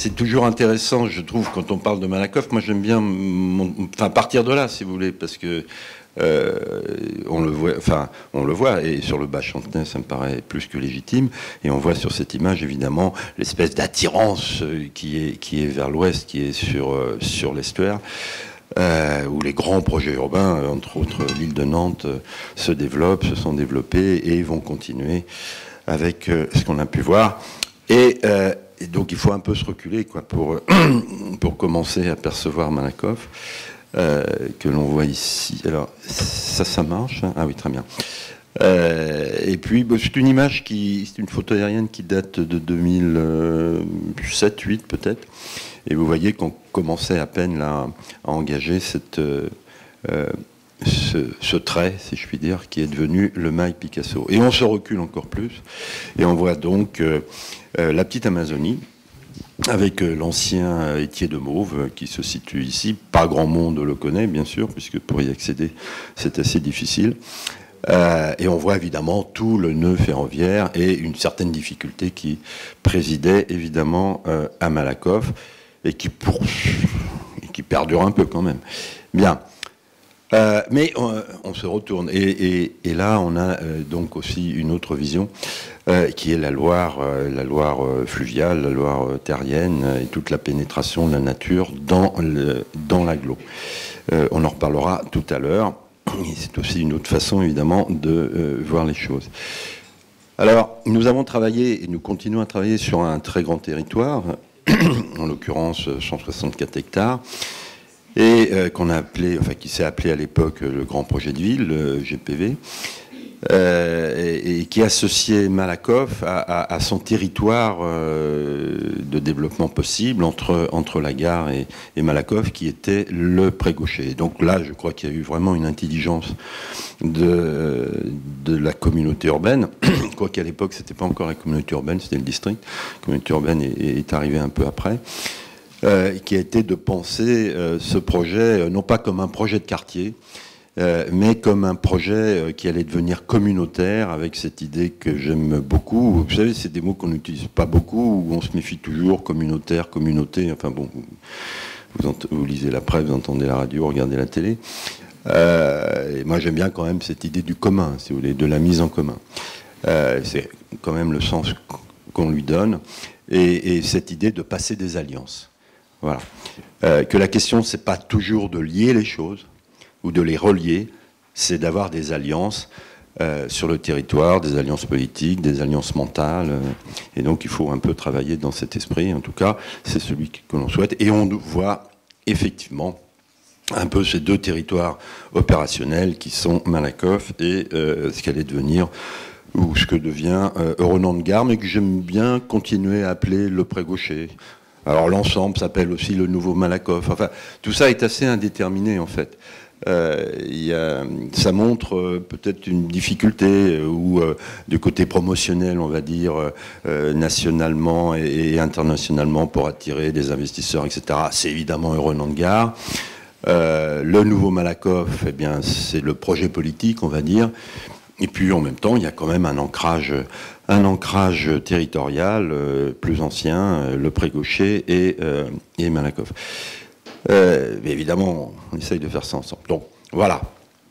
c'est toujours intéressant, je trouve, quand on parle de Malakoff. Moi, j'aime bien partir de là, si vous voulez, parce que on le voit, et sur le bas Chantenay, ça me paraît plus que légitime, et on voit sur cette image, évidemment, l'espèce d'attirance qui est vers l'ouest, qui est sur l'estuaire, où les grands projets urbains, entre autres l'île de Nantes, se sont développés, et vont continuer avec ce qu'on a pu voir. Et donc il faut un peu se reculer, quoi, pour commencer à percevoir Malakoff, que l'on voit ici. Alors ça marche, hein. Ah oui, très bien. Et puis c'est une image c'est une photo aérienne qui date de 2007-2008 peut-être. Et vous voyez qu'on commençait à peine là, à engager ce trait, si je puis dire, qui est devenu le Mail Picasso. Et on se recule encore plus, et on voit donc la petite Amazonie, avec l'ancien étier de Mauve qui se situe ici. Pas grand monde le connaît, bien sûr, puisque pour y accéder, c'est assez difficile. Et on voit évidemment tout le nœud ferroviaire et une certaine difficulté qui présidait évidemment à Malakoff, et qui perdure un peu quand même. Bien. Mais on se retourne. Et là, on a donc aussi une autre vision, qui est la Loire fluviale, la Loire terrienne, et toute la pénétration de la nature dans l'agglo. On en reparlera tout à l'heure. C'est aussi une autre façon, évidemment, de voir les choses. Alors, nous avons travaillé, et nous continuons à travailler sur un très grand territoire, en l'occurrence 164 hectares, et qui s'est appelé à l'époque le Grand Projet de Ville, le GPV, et qui associait Malakoff à son territoire de développement possible entre la gare et Malakoff, qui était le Pré-Gaucher. Donc là, je crois qu'il y a eu vraiment une intelligence de la communauté urbaine, quoiqu'à l'époque, c'était pas encore la communauté urbaine, c'était le district. La communauté urbaine est arrivée un peu après. Qui a été de penser ce projet, non pas comme un projet de quartier, mais comme un projet qui allait devenir communautaire, avec cette idée que j'aime beaucoup. Vous savez, c'est des mots qu'on n'utilise pas beaucoup, où on se méfie toujours, communautaire, communauté, enfin bon, vous lisez la presse, vous entendez la radio, vous regardez la télé. Et moi j'aime bien quand même cette idée du commun, si vous voulez, de la mise en commun. C'est quand même le sens qu'on lui donne, et cette idée de passer des alliances. Voilà. Que la question, c'est pas toujours de lier les choses ou de les relier, c'est d'avoir des alliances sur le territoire, des alliances politiques, des alliances mentales. Et donc, il faut un peu travailler dans cet esprit. En tout cas, c'est celui que l'on souhaite. Et on voit effectivement un peu ces deux territoires opérationnels qui sont Malakoff et ce qu'allait devenir, ou ce que devient Eurenant-de-Gare, mais que j'aime bien continuer à appeler le Pré-Gaucher. Alors l'ensemble s'appelle aussi le nouveau Malakoff. Enfin, tout ça est assez indéterminé en fait. Ça montre peut-être une difficulté ou du côté promotionnel, on va dire, nationalement et internationalement pour attirer des investisseurs, etc. C'est évidemment Eurenant-de-Gare. Le nouveau Malakoff, eh bien, c'est le projet politique, on va dire. Et puis en même temps, il y a quand même un ancrage territorial plus ancien, le Pré-Gaucher et Malakoff. Mais évidemment, on essaye de faire ça ensemble. Donc voilà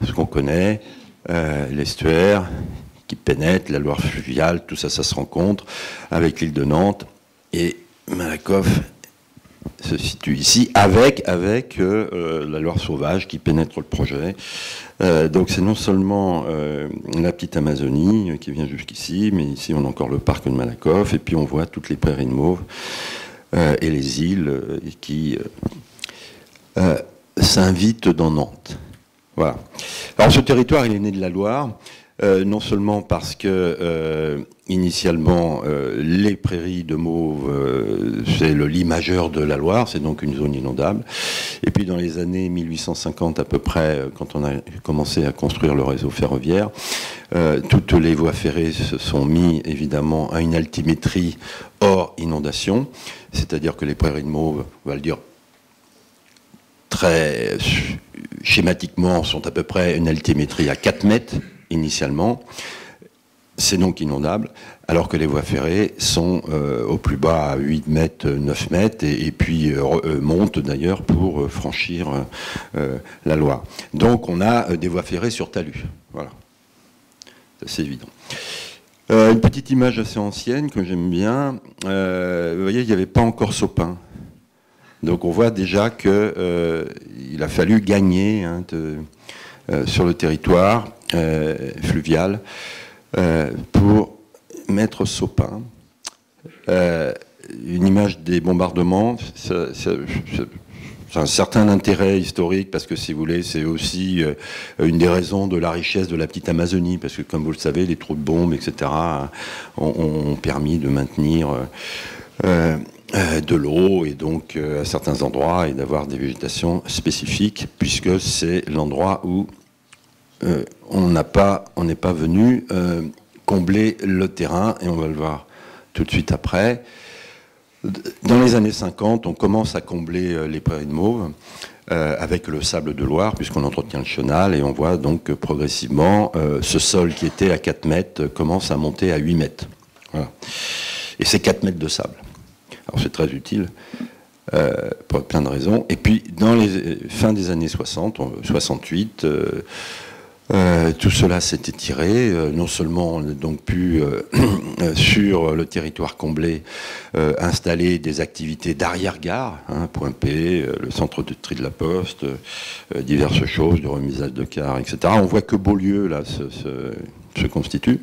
ce qu'on connaît, l'estuaire qui pénètre, la Loire fluviale, tout ça, ça se rencontre avec l'île de Nantes, et Malakoff se situe ici avec la Loire sauvage qui pénètre le projet. Donc c'est non seulement la petite Amazonie qui vient jusqu'ici, mais ici on a encore le parc de Malakoff, et puis on voit toutes les prairies de Mauve et les îles qui s'invitent dans Nantes. Voilà. Alors ce territoire, il est né de la Loire, non seulement parce que initialement les prairies de Mauve, c'est le lit majeur de la Loire, c'est donc une zone inondable. Et puis dans les années 1850 à peu près, quand on a commencé à construire le réseau ferroviaire, toutes les voies ferrées se sont mis évidemment à une altimétrie hors inondation, c'est-à-dire que les prairies de Mauve, on va le dire très schématiquement, sont à peu près une altimétrie à 4 mètres initialement. c'est donc inondable, alors que les voies ferrées sont au plus bas à 8 mètres, 9 mètres, et puis montent d'ailleurs pour franchir la Loire. Donc on a des voies ferrées sur talus. Voilà. C'est évident. Une petite image assez ancienne que j'aime bien. Vous voyez, il n'y avait pas encore Sopin. Donc on voit déjà qu'il a fallu gagner sur le territoire fluvial pour mettre Sopin. Une image des bombardements, c'est un certain intérêt historique parce que, si vous voulez, c'est aussi une des raisons de la richesse de la petite Amazonie, parce que, comme vous le savez, les trous de bombes, etc., ont permis de maintenir de l'eau, et donc à certains endroits, et d'avoir des végétations spécifiques, puisque c'est l'endroit où on n'est pas venu combler le terrain, et on va le voir tout de suite après. Dans les années 50, on commence à combler les prairies de mauve avec le sable de Loire, puisqu'on entretient le chenal, et on voit donc progressivement ce sol qui était à 4 mètres commence à monter à 8 mètres. Voilà. Et c'est 4 mètres de sable. Alors c'est très utile pour plein de raisons. Et puis dans les fins des années 60, 68, tout cela s'est étiré. Non seulement on a donc pu, sur le territoire comblé, installer des activités d'arrière-gare, Point P, le centre de tri de la Poste, diverses choses, de remisage de cars, etc. On voit que Beaulieu là se constitue,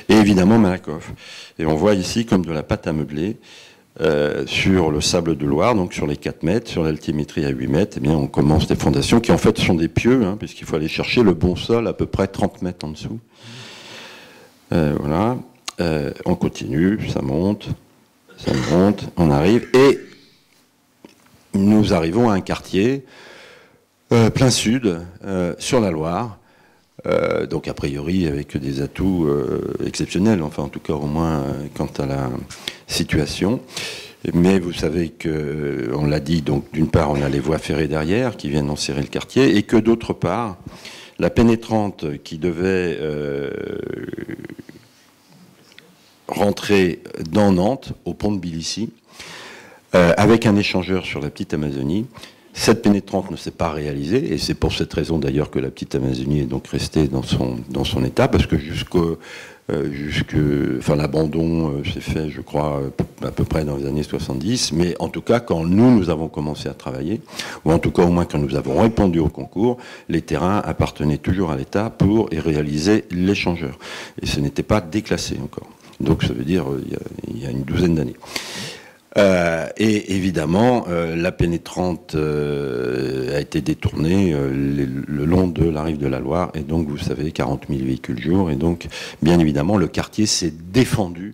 et évidemment Malakoff. Et on voit ici comme de la pâte à meubler. Sur le sable de Loire, donc sur les 4 mètres, sur l'altimétrie à 8 mètres, eh bien, on commence des fondations qui en fait sont des pieux, puisqu'il faut aller chercher le bon sol à peu près 30 mètres en dessous. Voilà. On continue, ça monte, on arrive, et nous arrivons à un quartier plein sud, sur la Loire, donc a priori avec des atouts exceptionnels, enfin en tout cas au moins quant à la situation. Mais vous savez que, on l'a dit, donc d'une part on a les voies ferrées derrière qui viennent enserrer le quartier, et que d'autre part la pénétrante qui devait rentrer dans Nantes au pont de Bilici avec un échangeur sur la petite Amazonie. Cette pénétrante ne s'est pas réalisée, et c'est pour cette raison d'ailleurs que la petite Amazonie est donc restée dans son état, parce que l'abandon s'est fait, je crois, à peu près dans les années 70, mais en tout cas, quand nous avons commencé à travailler, ou en tout cas au moins quand nous avons répondu au concours, les terrains appartenaient toujours à l'État pour y réaliser l'échangeur. Et ce n'était pas déclassé encore. Donc ça veut dire il y a une douzaine d'années. Et évidemment, la pénétrante a été détournée le long de la rive de la Loire, et donc vous savez, 40 000 véhicules jour, et donc bien évidemment le quartier s'est défendu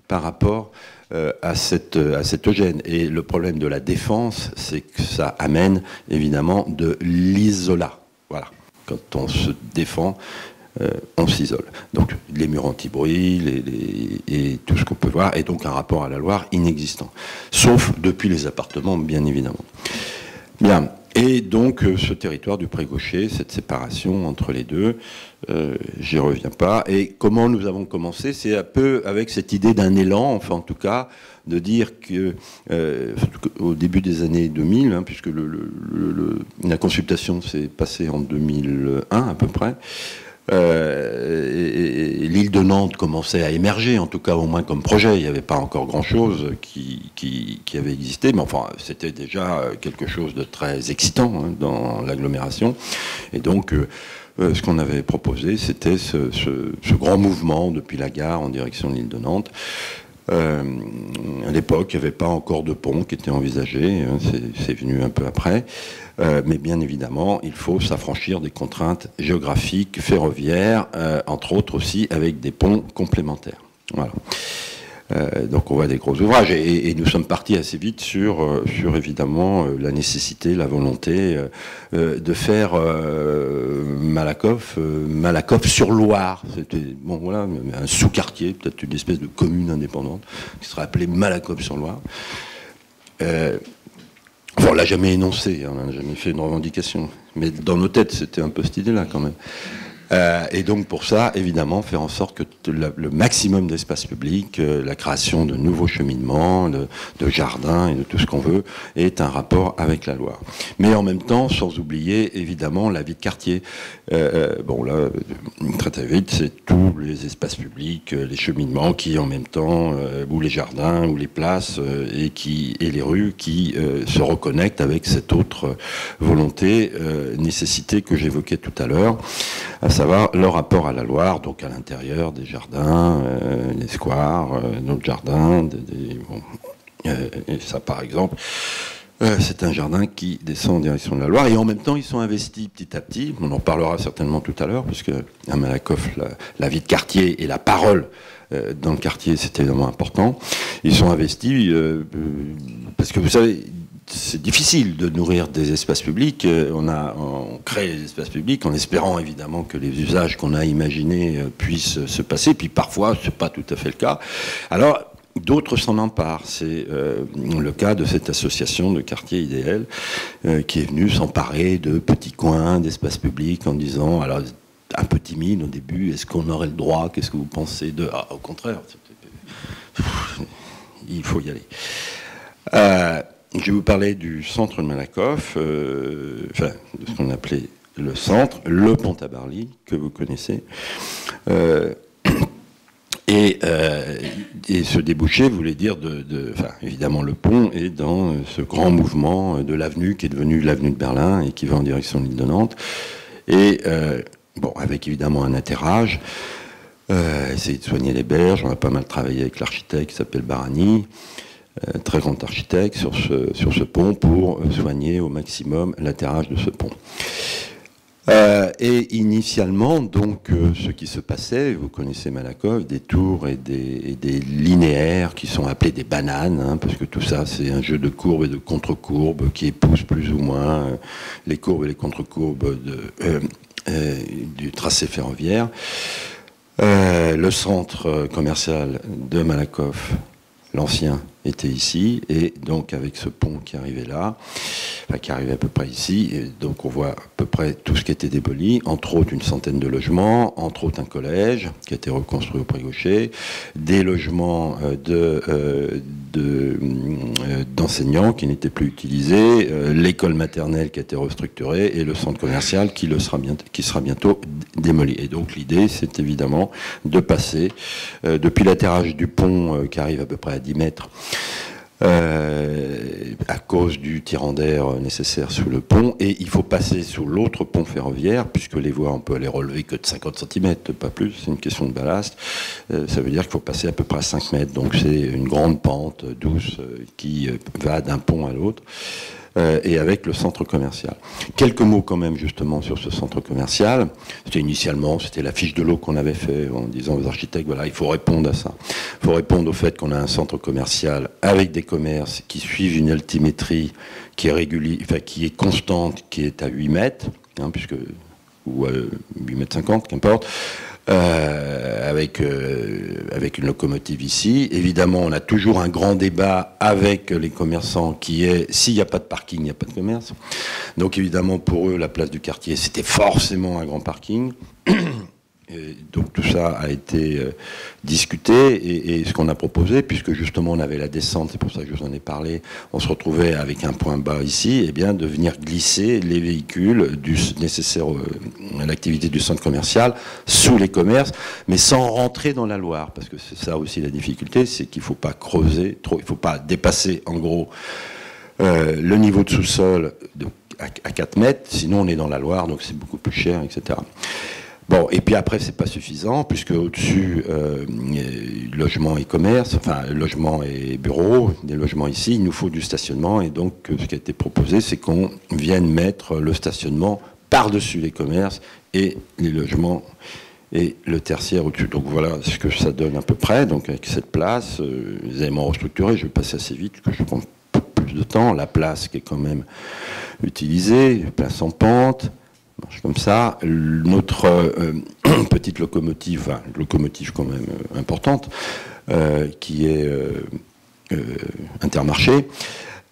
par rapport à cette gêne. Et le problème de la défense, c'est que ça amène évidemment de l'isolat. Voilà, quand on se défend, on s'isole. Donc les murs anti-bruit, et tout ce qu'on peut voir, et donc un rapport à la Loire inexistant. Sauf depuis les appartements, bien évidemment. Bien. Et donc ce territoire du Pré-Gaucher, cette séparation entre les deux, j'y reviens pas. Et comment nous avons commencé, c'est un peu avec cette idée d'un élan, enfin en tout cas, de dire que au début des années 2000, puisque la consultation s'est passée en 2001 à peu près, et l'île de Nantes commençait à émerger, en tout cas au moins comme projet. Il n'y avait pas encore grand-chose qui avait existé, mais enfin c'était déjà quelque chose de très excitant dans l'agglomération. Et donc ce qu'on avait proposé, c'était ce grand mouvement depuis la gare en direction de l'île de Nantes. À l'époque, il n'y avait pas encore de pont qui était envisagé, c'est venu un peu après. Mais bien évidemment, il faut s'affranchir des contraintes géographiques, ferroviaires, entre autres aussi avec des ponts complémentaires. Voilà. Donc on voit des gros ouvrages, et nous sommes partis assez vite sur évidemment la nécessité, la volonté de faire Malakoff sur Loire. C'était bon, voilà, un sous-quartier, peut-être une espèce de commune indépendante qui serait appelée Malakoff sur Loire. Enfin, on l'a jamais énoncé, on n'a jamais fait une revendication, mais dans nos têtes, c'était un peu cette idée-là quand même. Et donc pour ça, évidemment, faire en sorte que le maximum d'espace public, la création de nouveaux cheminements, de jardins et de tout ce qu'on veut, est un rapport avec la Loire. Mais en même temps, sans oublier évidemment la vie de quartier. Bon là, très vite, c'est tous les espaces publics, les cheminements qui en même temps, ou les jardins, ou les places, et les rues qui se reconnectent avec cette autre volonté, nécessité que j'évoquais tout à l'heure, à savoir le rapport à la Loire, donc à l'intérieur des jardins, des squares, notre jardin, et ça par exemple, c'est un jardin qui descend en direction de la Loire, et en même temps ils sont investis petit à petit, on en parlera certainement tout à l'heure, parce que à Malakoff, la vie de quartier et la parole dans le quartier, c'est évidemment important. Ils sont investis parce que vous savez, c'est difficile de nourrir des espaces publics. On crée des espaces publics en espérant évidemment que les usages qu'on a imaginés puissent se passer. Puis parfois, c'est pas tout à fait le cas. Alors, d'autres s'en emparent. C'est le cas de cette association de quartier idéal qui est venue s'emparer de petits coins, d'espaces publics en disant, alors, un peu timide au début, est-ce qu'on aurait le droit? Qu'est-ce que vous pensez de... Ah, au contraire, il faut y aller. Je vais vous parler du centre de Malakoff, enfin, de ce qu'on appelait le centre, le pont à Barly, que vous connaissez. Et ce débouché voulait dire enfin, évidemment, le pont est dans ce grand mouvement de l'avenue qui est devenue l'avenue de Berlin et qui va en direction de l'île de Nantes. Et, bon, avec évidemment un atterrage, essayer de soigner les berges. On a pas mal travaillé avec l'architecte qui s'appelle Barani, très grand architecte, sur ce pont pour soigner au maximum l'atterrage de ce pont. Et initialement, donc, ce qui se passait, vous connaissez Malakoff, des tours et des linéaires qui sont appelés des bananes, hein, parce que tout ça, c'est un jeu de courbes et de contre-courbes qui épouse plus ou moins les courbes et les contre-courbes du tracé ferroviaire. Le centre commercial de Malakoff, l'ancien, était ici, et donc avec ce pont qui arrivait là, enfin qui arrivait à peu près ici, et donc on voit à peu près tout ce qui était déboli, entre autres une centaine de logements, entre autres un collège qui a été reconstruit au Pré-Gaucher, des logements d'enseignants qui n'étaient plus utilisés, l'école maternelle qui a été restructurée et le centre commercial qui sera bientôt démoli. Et donc l'idée, c'est évidemment de passer depuis l'atterrage du pont qui arrive à peu près à 10 mètres, à cause du tirant d'air nécessaire sous le pont, et il faut passer sous l'autre pont ferroviaire, puisque les voies, on peut les relever que de 50 cm, pas plus, c'est une question de ballast. Ça veut dire qu'il faut passer à peu près à 5 mètres, donc c'est une grande pente douce qui va d'un pont à l'autre, et avec le centre commercial. Quelques mots quand même justement sur ce centre commercial. C'était la fiche de l'eau qu'on avait fait en disant aux architectes, voilà, il faut répondre à ça. Il faut répondre au fait qu'on a un centre commercial avec des commerces qui suivent une altimétrie qui est régulière, enfin, qui est constante, qui est à 8 mètres, hein, ou à 8 mètres 50, qu'importe. Avec une locomotive ici. Évidemment, on a toujours un grand débat avec les commerçants qui est, s'il n'y a pas de parking, il n'y a pas de commerce. Donc évidemment, pour eux, la place du quartier, c'était forcément un grand parking. Et donc tout ça a été discuté, et ce qu'on a proposé, puisque justement on avait la descente, c'est pour ça que je vous en ai parlé, on se retrouvait avec un point bas ici, et bien de venir glisser les véhicules nécessaires à l'activité du centre commercial sous les commerces, mais sans rentrer dans la Loire, parce que c'est ça aussi la difficulté, c'est qu'il ne faut pas creuser trop, il ne faut pas dépasser en gros le niveau de sous-sol à 4 mètres, sinon on est dans la Loire, donc c'est beaucoup plus cher, etc. Bon, et puis après, c'est pas suffisant, puisque au-dessus, logement et commerce, enfin, logement et bureaux, des logements ici, il nous faut du stationnement, et donc, ce qui a été proposé, c'est qu'on vienne mettre le stationnement par-dessus les commerces et les logements et le tertiaire au-dessus. Donc voilà ce que ça donne à peu près, donc avec cette place, les éléments restructurés, je vais passer assez vite, parce que je prends plus de temps, la place qui est quand même utilisée, place en pente, marche comme ça. Notre petite locomotive, enfin, locomotive quand même importante, qui est Intermarché,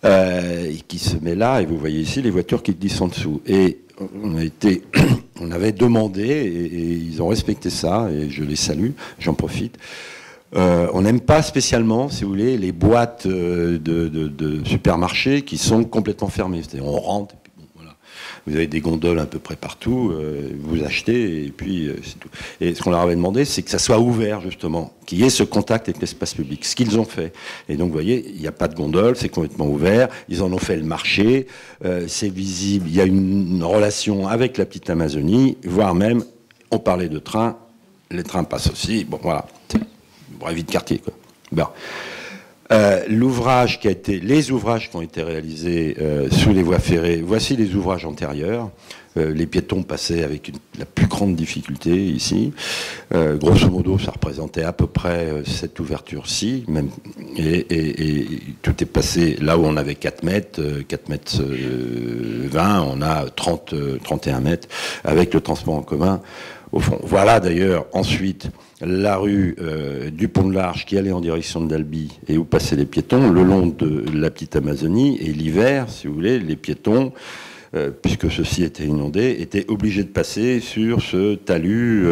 et qui se met là, et vous voyez ici les voitures qui glissent en dessous. Et on avait demandé, et ils ont respecté ça, et je les salue, j'en profite. On n'aime pas spécialement, si vous voulez, les boîtes de supermarchés qui sont complètement fermées. C'est-à-dire, on rentre, et puis bon, voilà. Vous avez des gondoles à peu près partout, vous achetez, et puis c'est tout. Et ce qu'on leur avait demandé, c'est que ça soit ouvert, justement, qu'il y ait ce contact avec l'espace public, ce qu'ils ont fait. Et donc, vous voyez, il n'y a pas de gondole, c'est complètement ouvert, ils en ont fait le marché, c'est visible, il y a une relation avec la petite Amazonie, voire même, on parlait de trains, les trains passent aussi, bon, voilà. Vie de quartier, quoi. Bon. L'ouvrage les ouvrages qui ont été réalisés sous les voies ferrées, voici les ouvrages antérieurs. Les piétons passaient avec la plus grande difficulté ici. Grosso modo, ça représentait à peu près cette ouverture-ci, même, et tout est passé là où on avait 4 mètres, 4 mètres 20, on a 31 mètres avec le transport en commun au fond. Voilà d'ailleurs ensuite la rue du Pont de l'Arche qui allait en direction de Dalby et où passaient les piétons le long de la petite Amazonie. Et l'hiver, si vous voulez, les piétons, puisque ceci était inondé, étaient obligés de passer sur ce talus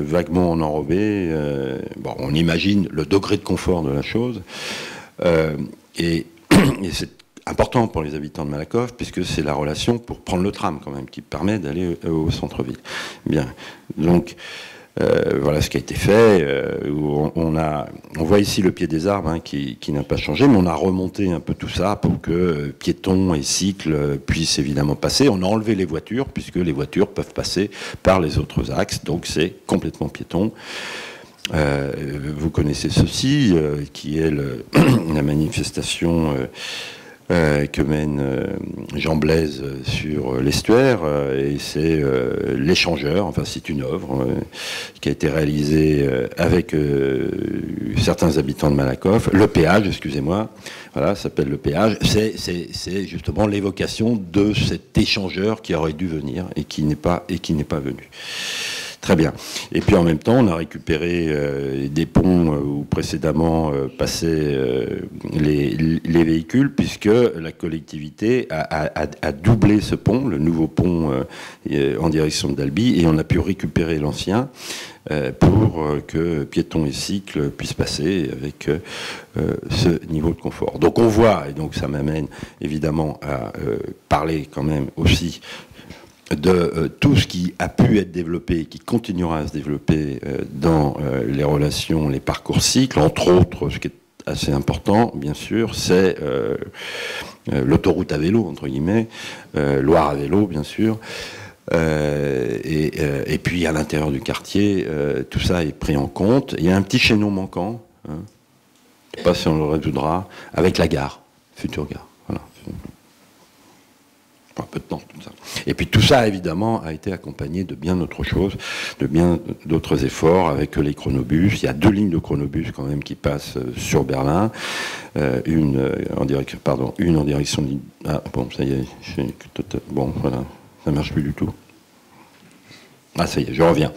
vaguement enrobé. Bon, on imagine le degré de confort de la chose. Et c'est important pour les habitants de Malakoff, puisque c'est la relation pour prendre le tram, quand même, qui permet d'aller au centre-ville. Bien. Donc, voilà ce qui a été fait. On voit ici le pied des arbres hein, qui n'a pas changé, mais on a remonté un peu tout ça pour que piétons et cycles puissent évidemment passer. On a enlevé les voitures, puisque les voitures peuvent passer par les autres axes, donc c'est complètement piéton. Vous connaissez ceci, qui est la manifestation que mène Jean Blaise sur l'estuaire, et c'est l'échangeur, enfin c'est une œuvre qui a été réalisée avec certains habitants de Malakoff. Le péage, excusez-moi, voilà, ça s'appelle le péage, c'est justement l'évocation de cet échangeur qui aurait dû venir et qui n'est pas venu. Très bien. Et puis en même temps, on a récupéré des ponts où précédemment passaient les véhicules, puisque la collectivité a doublé ce pont, le nouveau pont en direction de Dalby, et on a pu récupérer l'ancien pour que piétons et cycles puissent passer avec ce niveau de confort. Donc on voit, et donc ça m'amène évidemment à parler quand même aussi de tout ce qui a pu être développé et qui continuera à se développer dans les relations, les parcours cycles, entre autres, ce qui est assez important, bien sûr, c'est l'autoroute à vélo, entre guillemets, Loire à vélo, bien sûr, et puis à l'intérieur du quartier, tout ça est pris en compte. Il y a un petit chaînon manquant, hein, je ne sais pas si on le résoudra, avec la gare, future gare, voilà. Un peu de temps, tout ça. Et puis tout ça, évidemment, a été accompagné de bien d'autres choses, de bien d'autres efforts avec les chronobus. Il y a 2 lignes de chronobus quand même qui passent sur Berlin, une en direction de... Ah bon, ça y est, bon, voilà, ça marche plus du tout. Ah, ça y est, je reviens.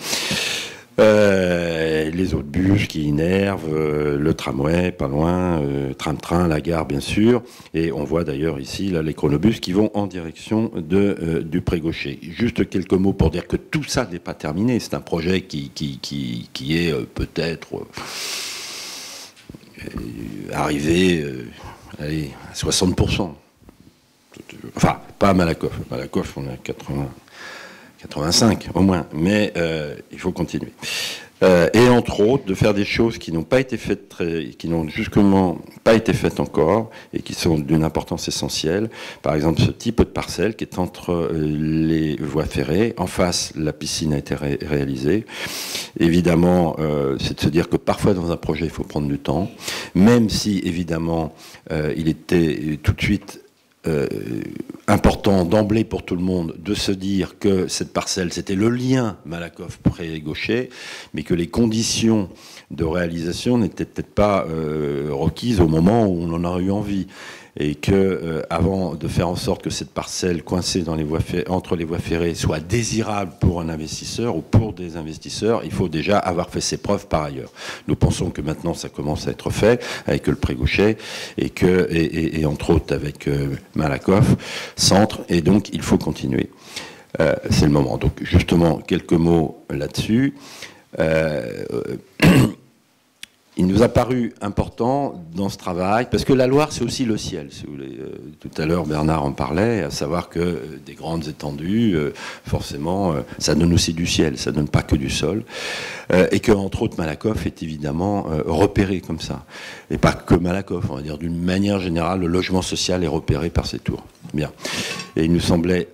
Les autres bus qui innervent, le tramway pas loin, tram-train, la gare bien sûr, et on voit d'ailleurs ici là, les chronobus qui vont en direction du Pré-Gaucher. Juste quelques mots pour dire que tout ça n'est pas terminé, c'est un projet qui est peut-être arrivé allez, à 60%. Enfin, pas à Malakoff. Malakoff, on est à 85 au moins, mais il faut continuer. Et entre autres, de faire des choses qui n'ont pas été faites, qui n'ont justement pas été faites encore, et qui sont d'une importance essentielle. Par exemple, ce type de parcelle qui est entre les voies ferrées. En face, la piscine a été réalisée. Évidemment, c'est de se dire que parfois dans un projet, il faut prendre du temps, même si évidemment, il était tout de suite important d'emblée pour tout le monde de se dire que cette parcelle, c'était le lien Malakoff-Pré-Gaucher, mais que les conditions de réalisation n'étaient peut-être pas requises au moment où on en a eu envie. et que avant de faire en sorte que cette parcelle coincée dans les entre les voies ferrées soit désirable pour un investisseur ou pour des investisseurs, il faut déjà avoir fait ses preuves par ailleurs. Nous pensons que maintenant ça commence à être fait avec le Pré-Gauchet et entre autres avec Malakoff, centre, et donc il faut continuer. C'est le moment. Donc justement, quelques mots là-dessus. Il nous a paru important dans ce travail, parce que la Loire, c'est aussi le ciel, si vous voulez. Tout à l'heure, Bernard en parlait, à savoir que des grandes étendues, forcément, ça donne aussi du ciel, ça donne pas que du sol. Et que, entre autres, Malakoff est évidemment repéré comme ça. Et pas que Malakoff, on va dire, d'une manière générale, le logement social est repéré par ces tours. Bien. Et il nous semblait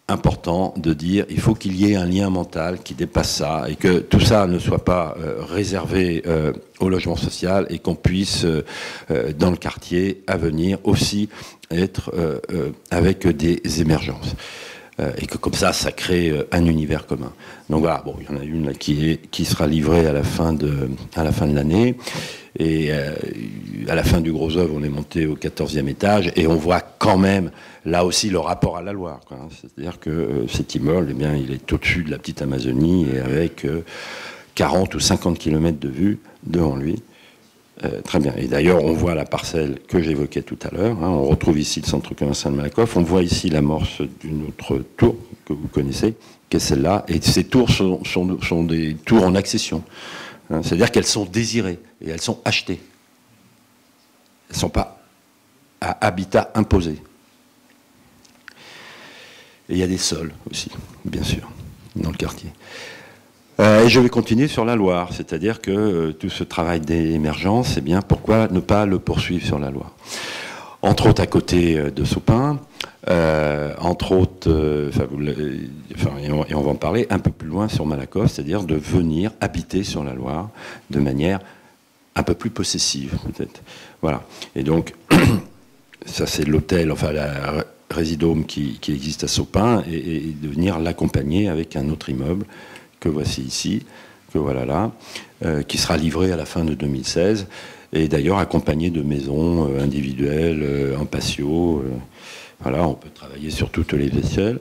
important de dire il faut qu'il y ait un lien mental qui dépasse ça et que tout ça ne soit pas réservé au logement social et qu'on puisse dans le quartier à venir aussi être avec des émergences et que comme ça crée un univers commun. Donc voilà, bon, il y en a une là qui sera livrée à la fin de l'année. Et à la fin du gros œuvre, on est monté au 14e étage et on voit quand même, là aussi, le rapport à la Loire. C'est-à-dire que cet immeuble, eh bien, il est au-dessus de la petite Amazonie et avec 40 ou 50 km de vue devant lui. Très bien. Et d'ailleurs, on voit la parcelle que j'évoquais tout à l'heure. On retrouve ici le centre commercial de Malakoff. On voit ici l'amorce d'une autre tour que vous connaissez, qui est celle-là. Et ces tours sont des tours en accession. C'est-à-dire qu'elles sont désirées et elles sont achetées. Elles ne sont pas à habitat imposé. Et il y a des sols aussi, bien sûr, dans le quartier. Et je vais continuer sur la Loire, c'est-à-dire que tout ce travail d'émergence, eh bien, pourquoi ne pas le poursuivre sur la Loire? Entre autres à côté de Sopin, entre autres, et on va en parler un peu plus loin sur Malakoff, c'est-à-dire de venir habiter sur la Loire de manière un peu plus possessive, peut-être. Voilà. Et donc, ça c'est l'hôtel, enfin la résidome qui existe à Sopin, et de venir l'accompagner avec un autre immeuble que voici ici, que voilà là, qui sera livré à la fin de 2016, et d'ailleurs accompagné de maisons individuelles, en patio. Voilà, on peut travailler sur toutes les échelles.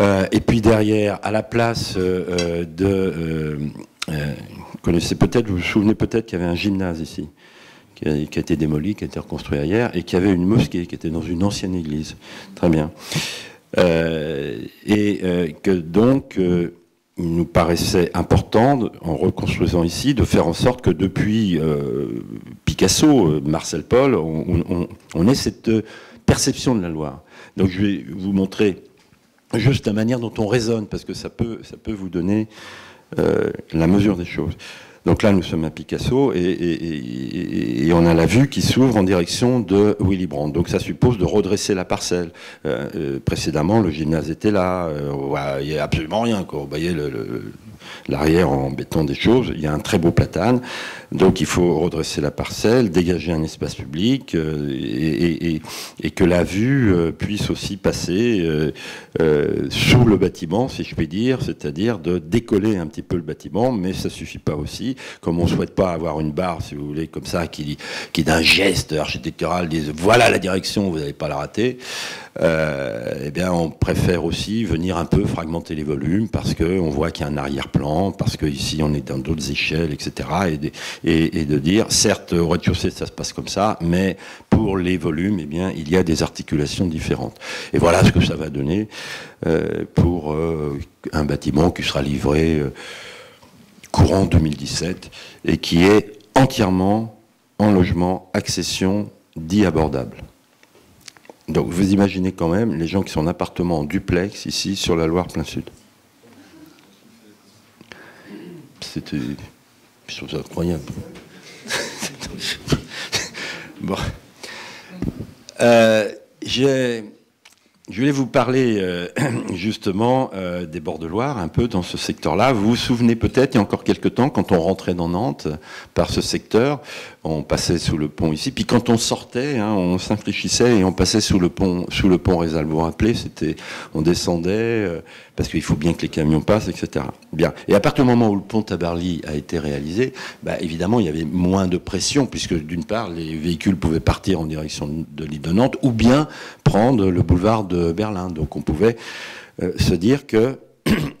Et puis derrière, à la place vous connaissez peut-être, vous vous souvenez peut-être qu'il y avait un gymnase ici, qui a été démoli, qui a été reconstruit hier, et qu'il y avait une mosquée qui était dans une ancienne église. Très bien. Que donc, il nous paraissait important, en reconstruisant ici, de faire en sorte que depuis Picasso, Marcel Paul, on ait cette perception de la Loire. Donc je vais vous montrer juste la manière dont on raisonne, parce que ça peut vous donner la mesure des choses. Donc là, nous sommes à Picasso et on a la vue qui s'ouvre en direction de Willy Brandt. Donc ça suppose de redresser la parcelle. Précédemment, le gymnase était là. Il n'y a absolument rien, quoi. Vous voyez l'arrière en béton des choses. Il y a un très beau platane. Donc il faut redresser la parcelle, dégager un espace public et que la vue puisse aussi passer sous le bâtiment, si je puis dire, c'est-à-dire de décoller un petit peu le bâtiment, mais ça suffit pas aussi. Comme on ne souhaite pas avoir une barre, si vous voulez, comme ça, qui d'un geste architectural dise voilà la direction, vous n'allez pas la rater. Eh bien, on préfère aussi venir un peu fragmenter les volumes parce qu'on voit qu'il y a un arrière-plan, parce qu'ici on est dans d'autres échelles, etc. Et de dire, certes, au rez-de-chaussée, ça se passe comme ça, mais pour les volumes, eh bien, il y a des articulations différentes. Et voilà ce que ça va donner pour un bâtiment qui sera livré courant 2017 et qui est entièrement en logement accession dit abordable. Donc vous imaginez quand même les gens qui sont en appartement en duplex ici sur la Loire plein sud. C'était, je trouve ça incroyable. Bon. Je voulais vous parler justement des bords de Loire, un peu dans ce secteur-là. Vous vous souvenez peut-être, il y a encore quelques temps, quand on rentrait dans Nantes par ce secteur, on passait sous le pont ici. Puis quand on sortait, hein, on s'infléchissait et on passait sous le pont Rézal. Vous vous rappelez, on descendait, parce qu'il faut bien que les camions passent, etc. Bien. Et à partir du moment où le pont Tabarly a été réalisé, bah, évidemment, il y avait moins de pression, puisque d'une part, les véhicules pouvaient partir en direction de l'île de Nantes, ou bien prendre le boulevard de Berlin. Donc on pouvait se dire que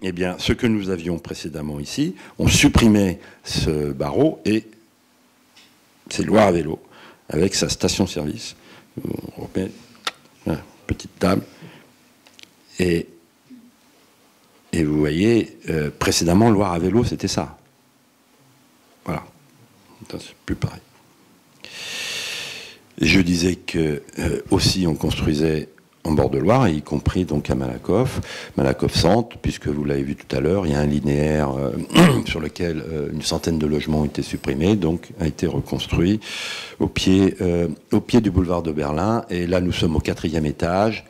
eh bien, ce que nous avions précédemment ici, on supprimait ce barreau et c'est Loire à vélo, avec sa station-service. On remet une petite table. Et vous voyez, précédemment, Loire à vélo, c'était ça. Voilà. C'est plus pareil. Et je disais que aussi on construisait en bord de Loire, y compris donc à Malakoff Centre, puisque vous l'avez vu tout à l'heure, il y a un linéaire sur lequel une centaine de logements ont été supprimés, donc a été reconstruit au pied du boulevard de Berlin. Et là, nous sommes au 4e étage.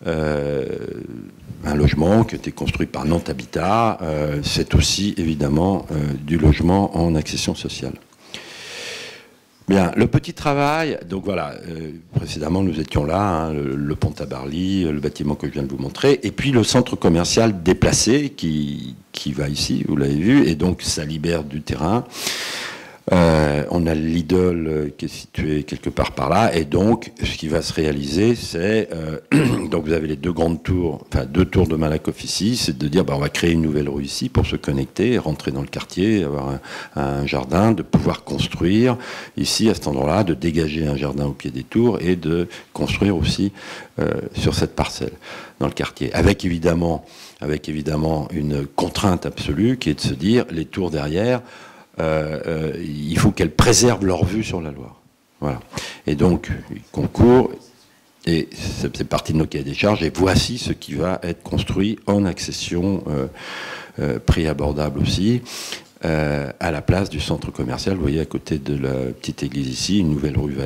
Un logement qui a été construit par Nantes Habitat. C'est aussi évidemment du logement en accession sociale. Bien, le petit travail, donc voilà, précédemment nous étions là, hein, le pont Tabarly, le bâtiment que je viens de vous montrer, et puis le centre commercial déplacé qui va ici, vous l'avez vu, et donc ça libère du terrain. On a le Lidl qui est situé quelque part par là, et donc ce qui va se réaliser, c'est donc vous avez les deux grandes tours, enfin 2 tours de Malakoff ici, c'est de dire on va créer une nouvelle rue ici pour se connecter, rentrer dans le quartier, avoir un jardin, de pouvoir construire ici à cet endroit-là, de dégager un jardin au pied des tours et de construire aussi sur cette parcelle dans le quartier, avec évidemment une contrainte absolue qui est de se dire les tours derrière. Il faut qu'elles préservent leur vue sur la Loire. Voilà. Et donc, ils concourent, et c'est partie de nos cahiers des charges, et voici ce qui va être construit en accession, prix abordable aussi, à la place du centre commercial. Vous voyez, à côté de la petite église ici, une nouvelle rue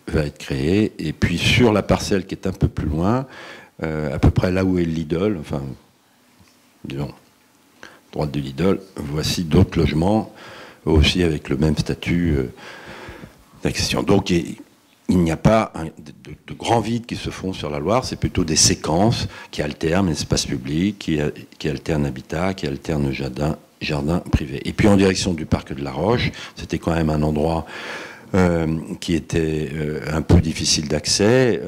va être créée, et puis sur la parcelle qui est un peu plus loin, à peu près là où est le Lidl, enfin, disons, droite du Lidl, voici d'autres logements, aussi avec le même statut d'accession. Donc il n'y a pas de grands vides qui se font sur la Loire, c'est plutôt des séquences qui alternent l'espace public, qui alternent habitat, qui alternent jardin privé. Et puis en direction du parc de la Roche, c'était quand même un endroit qui était un peu difficile d'accès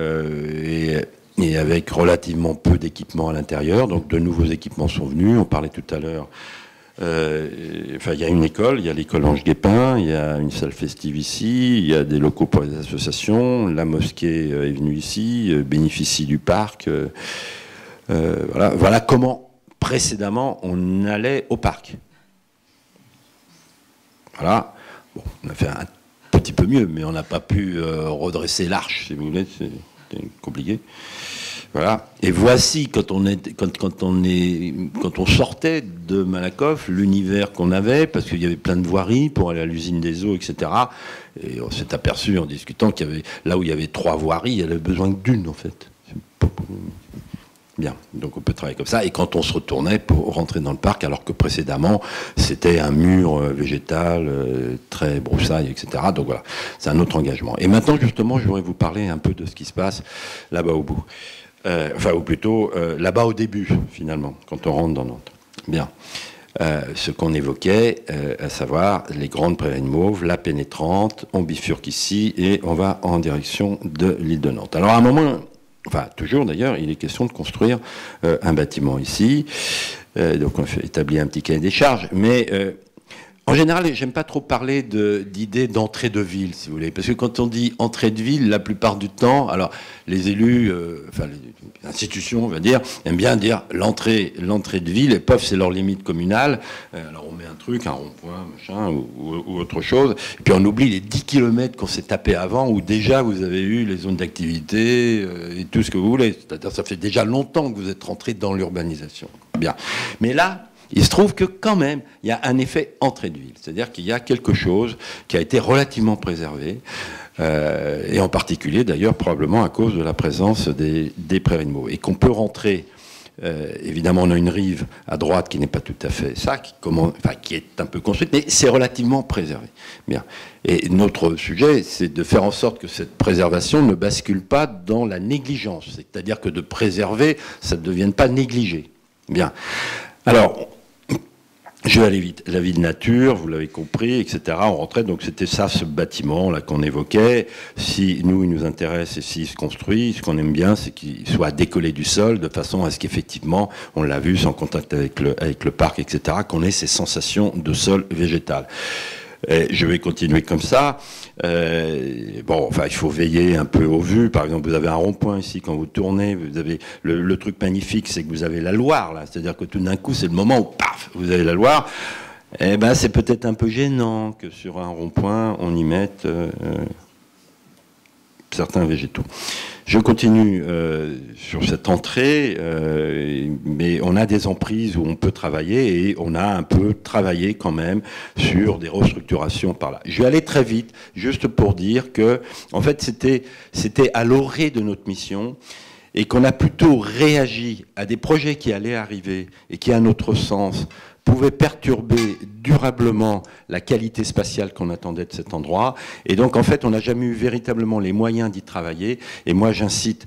et avec relativement peu d'équipements à l'intérieur. Donc de nouveaux équipements sont venus, on parlait tout à l'heure. Enfin, il y a une école, il y a l'école Ange Guépin, il y a une salle festive ici, il y a des locaux pour les associations, la mosquée est venue ici, bénéficie du parc. Voilà comment précédemment on allait au parc. Voilà. Bon, on a fait un petit peu mieux, mais on n'a pas pu redresser l'arche, si vous voulez, c'était compliqué. Voilà. Et voici, quand on sortait de Malakoff, l'univers qu'on avait, parce qu'il y avait plein de voiries pour aller à l'usine des eaux, etc. Et on s'est aperçu en discutant qu'il y avait, là où il y avait 3 voiries, il y avait besoin d'une, en fait. Bien, donc on peut travailler comme ça. Et quand on se retournait pour rentrer dans le parc, alors que précédemment, c'était un mur végétal, très broussaille, etc. Donc voilà, c'est un autre engagement. Et maintenant, justement, je voudrais vous parler un peu de ce qui se passe là-bas au bout. Enfin, ou plutôt là-bas au début, finalement, quand on rentre dans Nantes. Bien. Ce qu'on évoquait, à savoir les grandes prairies de mauve, la pénétrante, on bifurque ici et on va en direction de l'île de Nantes. Alors à un moment, enfin toujours d'ailleurs, il est question de construire un bâtiment ici. Donc on a établi un petit cahier des charges, mais en général, j'aime pas trop parler d'idées d'entrée de ville, si vous voulez, parce que quand on dit entrée de ville, la plupart du temps, alors les élus, enfin les institutions, on va dire, aiment bien dire l'entrée de ville, et pof, c'est leur limite communale. Alors on met un truc, un rond-point, machin, ou autre chose, et puis on oublie les 10 km qu'on s'est tapé avant, où déjà vous avez eu les zones d'activité et tout ce que vous voulez. C'est-à-dire, ça fait déjà longtemps que vous êtes rentré dans l'urbanisation. Bien, mais là. Il se trouve que quand même, il y a un effet entrée de ville. C'est-à-dire qu'il y a quelque chose qui a été relativement préservé, et en particulier d'ailleurs probablement à cause de la présence des prairies de mauve. Et qu'on peut rentrer évidemment, on a une rive à droite qui n'est pas tout à fait ça, qui est un peu construite, mais c'est relativement préservé. Bien. Et notre sujet, c'est de faire en sorte que cette préservation ne bascule pas dans la négligence. C'est-à-dire que de préserver, ça ne devienne pas négligé. Bien. Alors, je vais aller vite. La ville nature, vous l'avez compris, etc. On rentrait, donc c'était ça, ce bâtiment là qu'on évoquait. Si nous, il nous intéresse et s'il se construit, ce qu'on aime bien, c'est qu'il soit décollé du sol, de façon à ce qu'effectivement, on l'a vu, sans contact avec le parc, etc., qu'on ait ces sensations de sol végétal. Et je vais continuer comme ça. Bon, enfin, il faut veiller un peu aux vues. Par exemple, vous avez un rond-point ici, quand vous tournez, vous avez le truc magnifique, c'est que vous avez la Loire, là. C'est-à-dire que tout d'un coup, c'est le moment où, paf, vous avez la Loire. Eh ben, c'est peut-être un peu gênant que sur un rond-point, on y mette certains végétaux. Je continue sur cette entrée, mais on a des emprises où on peut travailler et on a un peu travaillé quand même sur des restructurations par là. Je vais aller très vite, juste pour dire que, en fait, c'était à l'orée de notre mission et qu'on a plutôt réagi à des projets qui allaient arriver et qui, à notre sens, pouvaient perturber durablement la qualité spatiale qu'on attendait de cet endroit. Et donc, en fait, on n'a jamais eu véritablement les moyens d'y travailler. Et moi, j'incite,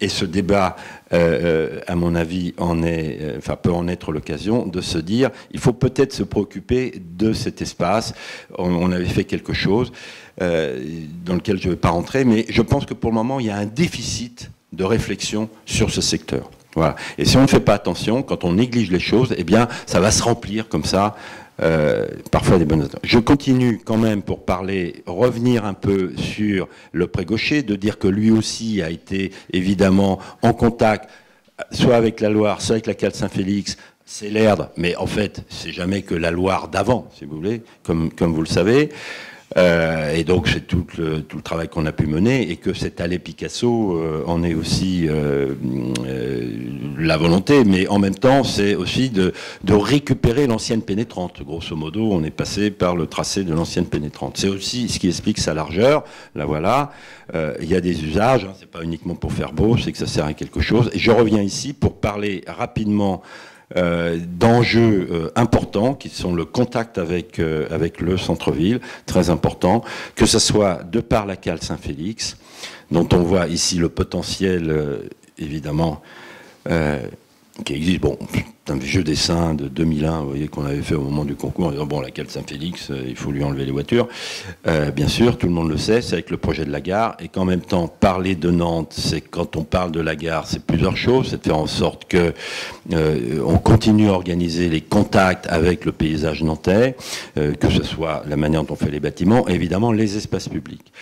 et ce débat, à mon avis, peut en être l'occasion, de se dire, il faut peut-être se préoccuper de cet espace. On avait fait quelque chose dans lequel je ne vais pas rentrer, mais je pense que pour le moment, il y a un déficit de réflexion sur ce secteur. Voilà. Et si on ne fait pas attention, quand on néglige les choses, eh bien, ça va se remplir comme ça, parfois des bonnes attentes. Je continue quand même pour revenir un peu sur le pré-gaucher, de dire que lui aussi a été évidemment en contact, soit avec la Loire, soit avec la cale Saint-Félix. C'est l'Erdre, mais en fait, c'est jamais que la Loire d'avant, si vous voulez, comme vous le savez. Et donc c'est tout le travail qu'on a pu mener et que cette allée Picasso en est aussi la volonté, mais en même temps c'est aussi de récupérer l'ancienne pénétrante. Grosso modo, on est passé par le tracé de l'ancienne pénétrante. C'est aussi ce qui explique sa largeur. Là voilà, il y a des usages, hein, c'est pas uniquement pour faire beau, c'est que ça sert à quelque chose. Et je reviens ici pour parler rapidement d'enjeux importants qui sont le contact avec le centre-ville, très important, que ce soit de par la cale Saint-Félix, dont on voit ici le potentiel, évidemment, qui existe. Bon, c'est un vieux dessin de 2001, vous voyez, qu'on avait fait au moment du concours, en disant, bon, la cale Saint-Félix, il faut lui enlever les voitures. Bien sûr, tout le monde le sait, c'est avec le projet de la gare, et qu'en même temps, parler de Nantes, c'est quand on parle de la gare, c'est plusieurs choses, c'est de faire en sorte que on continue à organiser les contacts avec le paysage nantais, que ce soit la manière dont on fait les bâtiments, et évidemment les espaces publics.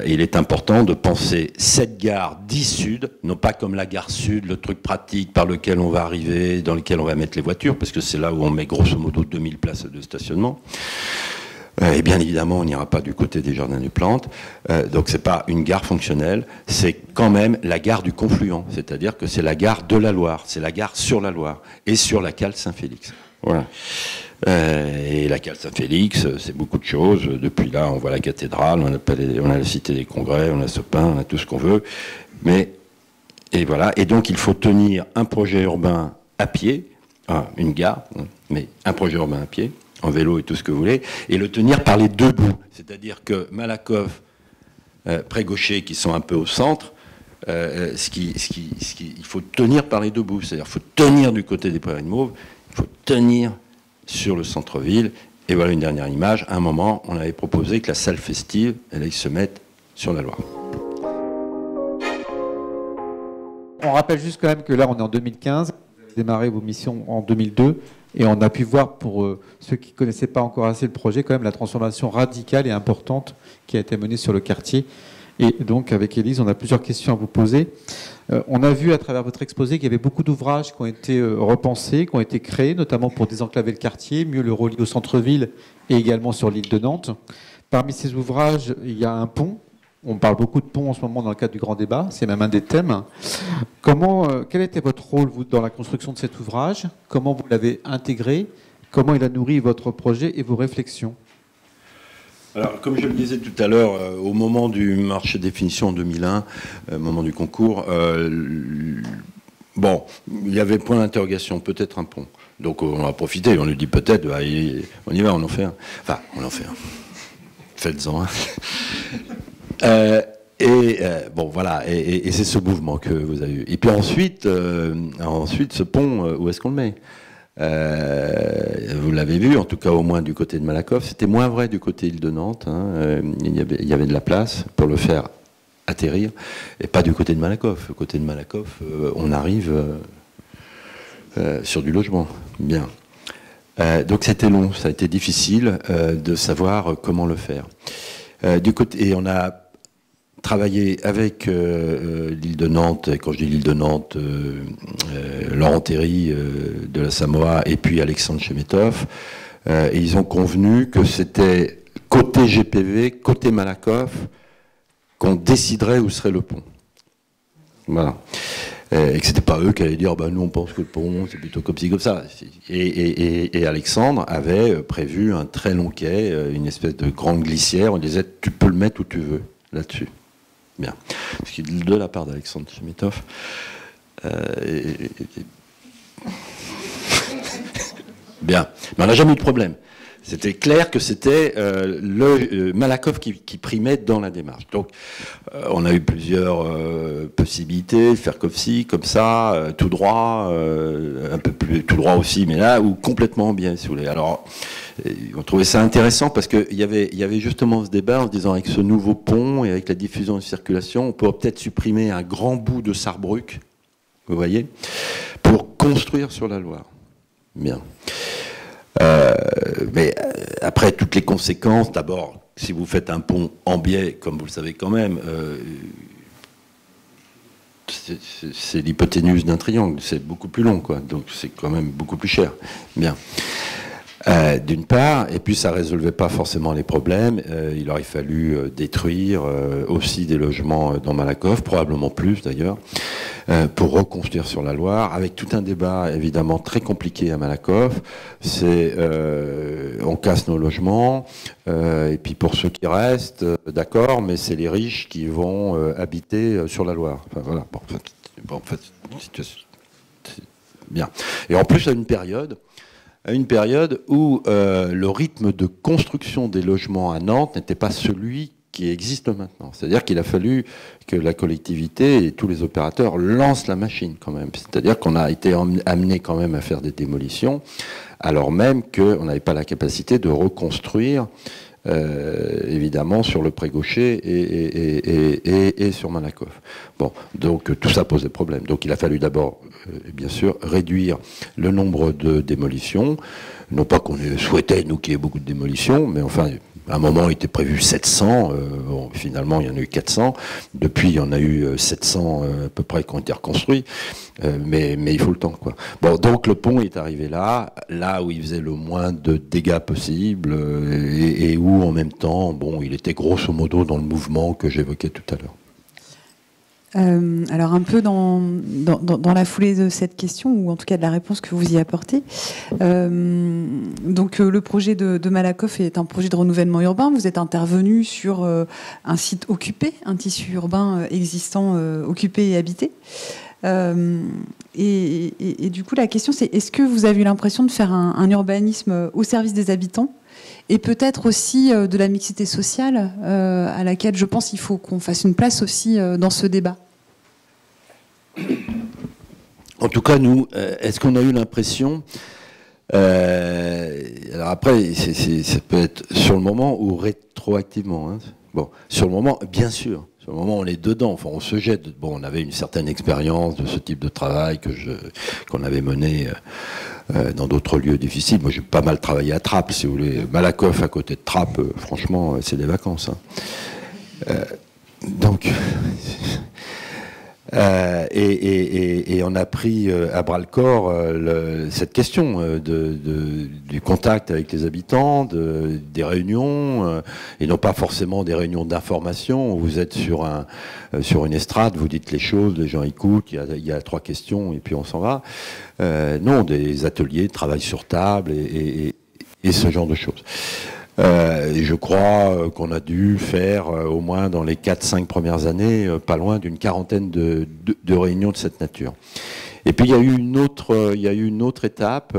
Il est important de penser cette gare dite sud, non pas comme la gare sud, le truc pratique par lequel on va arriver, dans lequel on va mettre les voitures, parce que c'est là où on met grosso modo 2000 places de stationnement. Et bien évidemment, on n'ira pas du côté des jardins des plantes. Donc c'est pas une gare fonctionnelle, c'est quand même la gare du confluent, c'est-à-dire que c'est la gare de la Loire, c'est la gare sur la Loire et sur la cale Saint-Félix. Voilà. Et la cale Saint-Félix, c'est beaucoup de choses. Depuis là, on voit la cathédrale, on a la cité des congrès, on a Sopin, on a tout ce qu'on veut. Et voilà. Et donc, il faut tenir un projet urbain à pied, une gare, mais un projet urbain à pied, en vélo et tout ce que vous voulez, et le tenir par les deux bouts. C'est-à-dire que Malakoff, Pré-Gaucher, qui sont un peu au centre, il faut tenir par les deux bouts. C'est-à-dire qu'il faut tenir du côté des Prairies de Mauves, il faut tenir sur le centre-ville. Et voilà une dernière image. À un moment, on avait proposé que la salle festive, elle aille se mettre sur la Loire. On rappelle juste quand même que là, on est en 2015. Vous avez démarré vos missions en 2002. Et on a pu voir, pour ceux qui ne connaissaient pas encore assez le projet, quand même la transformation radicale et importante qui a été menée sur le quartier. Et donc, avec Élise, on a plusieurs questions à vous poser. On a vu à travers votre exposé qu'il y avait beaucoup d'ouvrages qui ont été repensés, qui ont été créés, notamment pour désenclaver le quartier, mieux le relier au centre-ville et également sur l'île de Nantes. Parmi ces ouvrages, il y a un pont. On parle beaucoup de ponts en ce moment dans le cadre du grand débat, c'est même un des thèmes. Quel était votre rôle, vous, dans la construction de cet ouvrage? Comment vous l'avez intégré? Comment il a nourri votre projet et vos réflexions? Alors, comme je le disais tout à l'heure, au moment du marché de définition en 2001, au moment du concours, Bon, il y avait point d'interrogation, peut-être un pont. Donc on a profité, on lui dit peut-être, bah, on y va, on en fait un. Enfin, on en fait un. Faites-en un. Bon, voilà, et c'est ce mouvement que vous avez eu. Et puis ensuite, ce pont, où est-ce qu'on le met? Vous l'avez vu, en tout cas au moins du côté de Malakoff. C'était moins vrai du côté île de Nantes. Hein. Il y avait de la place pour le faire atterrir, et pas du côté de Malakoff. Du côté de Malakoff, on arrive sur du logement. Bien. Donc c'était long, ça a été difficile de savoir comment le faire. Et on a travaillé avec l'île de Nantes, et quand je dis l'île de Nantes, Laurent Théry de la Samoa et puis Alexandre Chemetov, et ils ont convenu que c'était côté GPV, côté Malakoff, qu'on déciderait où serait le pont. Voilà. Et que c'était pas eux qui allaient dire nous on pense que le pont c'est plutôt comme ci comme ça. Et Alexandre avait prévu un très long quai, une espèce de grande glissière. On disait tu peux le mettre où tu veux là-dessus. Bien. Ce qui est de la part d'Alexandre Chemetov. Bien. Mais on n'a jamais eu de problème. C'était clair que c'était Malakoff qui primait dans la démarche. Donc, on a eu plusieurs possibilités, faire comme ci, comme ça, tout droit, un peu plus tout droit aussi, mais là, ou complètement bien, si vous voulez. Alors, on trouvait ça intéressant parce qu'il y avait justement ce débat en se disant, avec ce nouveau pont et avec la diffusion de circulation, on peut peut-être supprimer un grand bout de Sarrebruck, vous voyez, pour construire sur la Loire. Bien. Mais après, toutes les conséquences, d'abord, si vous faites un pont en biais, comme vous le savez quand même, c'est l'hypoténuse d'un triangle, c'est beaucoup plus long, quoi. Donc c'est quand même beaucoup plus cher. Bien. D'une part, et puis ça ne résolvait pas forcément les problèmes. Il aurait fallu détruire aussi des logements dans Malakoff, probablement plus d'ailleurs, pour reconstruire sur la Loire, avec tout un débat évidemment très compliqué à Malakoff. C'est on casse nos logements, et puis pour ceux qui restent, d'accord, mais c'est les riches qui vont habiter sur la Loire. Enfin, voilà. En fait, bien. Et en plus à une période où le rythme de construction des logements à Nantes n'était pas celui qui existe maintenant. C'est-à-dire qu'il a fallu que la collectivité et tous les opérateurs lancent la machine quand même. C'est-à-dire qu'on a été amené quand même à faire des démolitions, alors même qu'on n'avait pas la capacité de reconstruire, évidemment, sur le Pré-Gaucher et sur Malakoff. Bon, donc tout ça posait problème. Donc il a fallu d'abord, bien sûr, réduire le nombre de démolitions. Non pas qu'on souhaitait, nous, qu'il y ait beaucoup de démolitions, mais enfin, à un moment, il était prévu 700. Bon, finalement, il y en a eu 400. Depuis, il y en a eu 700 à peu près qui ont été reconstruits. Mais il faut le temps, quoi. Bon, donc le pont est arrivé là où il faisait le moins de dégâts possible et où, en même temps, bon, il était grosso modo dans le mouvement que j'évoquais tout à l'heure. Alors un peu dans la foulée de cette question, ou en tout cas de la réponse que vous y apportez, donc le projet de Malakoff est un projet de renouvellement urbain. Vous êtes intervenu sur un site occupé, un tissu urbain existant occupé et habité. Et du coup la question c'est, est-ce que vous avez eu l'impression de faire un urbanisme au service des habitants et peut-être aussi de la mixité sociale à laquelle je pense qu'il faut qu'on fasse une place aussi dans ce débat? En tout cas, nous, est-ce qu'on a eu l'impression... alors après, ça peut être sur le moment ou rétroactivement. Hein. Bon, sur le moment, bien sûr. Sur le moment, on est dedans. Enfin, on se jette. Bon, on avait une certaine expérience de ce type de travail qu'on avait mené dans d'autres lieux difficiles. Moi, j'ai pas mal travaillé à Trappes, si vous voulez. Malakoff, à côté de Trappes, franchement, c'est des vacances. Hein. Donc... et on a pris à bras-le-corps cette question du contact avec les habitants, des réunions, et non pas forcément des réunions d'information où vous êtes sur une estrade, vous dites les choses, les gens écoutent, il y a 3 questions et puis on s'en va. Non, des ateliers, travail sur table et ce genre de choses. Je crois qu'on a dû faire au moins dans les 4-5 premières années pas loin d'une quarantaine de réunions de cette nature. Et puis il y a eu une autre étape.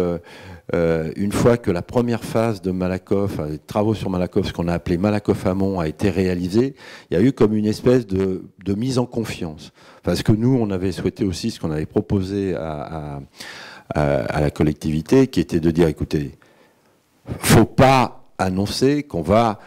Une fois que la première phase de Malakoff, les travaux sur Malakoff, ce qu'on a appelé Malakoff Amont, a été réalisé, il y a eu comme une espèce de mise en confiance. Parce que nous, on avait souhaité aussi ce qu'on avait proposé à la collectivité, qui était de dire, écoutez, faut pas annoncer qu'on va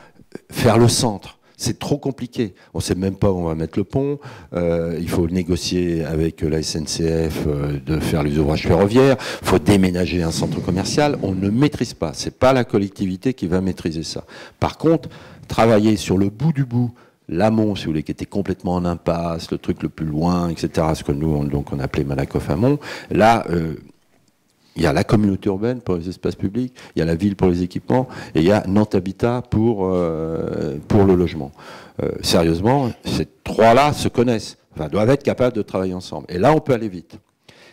faire le centre. C'est trop compliqué. On ne sait même pas où on va mettre le pont. Il faut négocier avec la SNCF de faire les ouvrages ferroviaires. Il faut déménager un centre commercial. On ne maîtrise pas. Ce n'est pas la collectivité qui va maîtriser ça. Par contre, travailler sur le bout du bout, l'amont, si vous voulez, qui était complètement en impasse, le truc le plus loin, etc., ce que nous, on appelait Malakoff Amont, là... il y a la communauté urbaine pour les espaces publics, il y a la ville pour les équipements, et il y a Nantes Habitat pour le logement. Sérieusement, ces trois-là se connaissent, enfin, doivent être capables de travailler ensemble. Et là, on peut aller vite.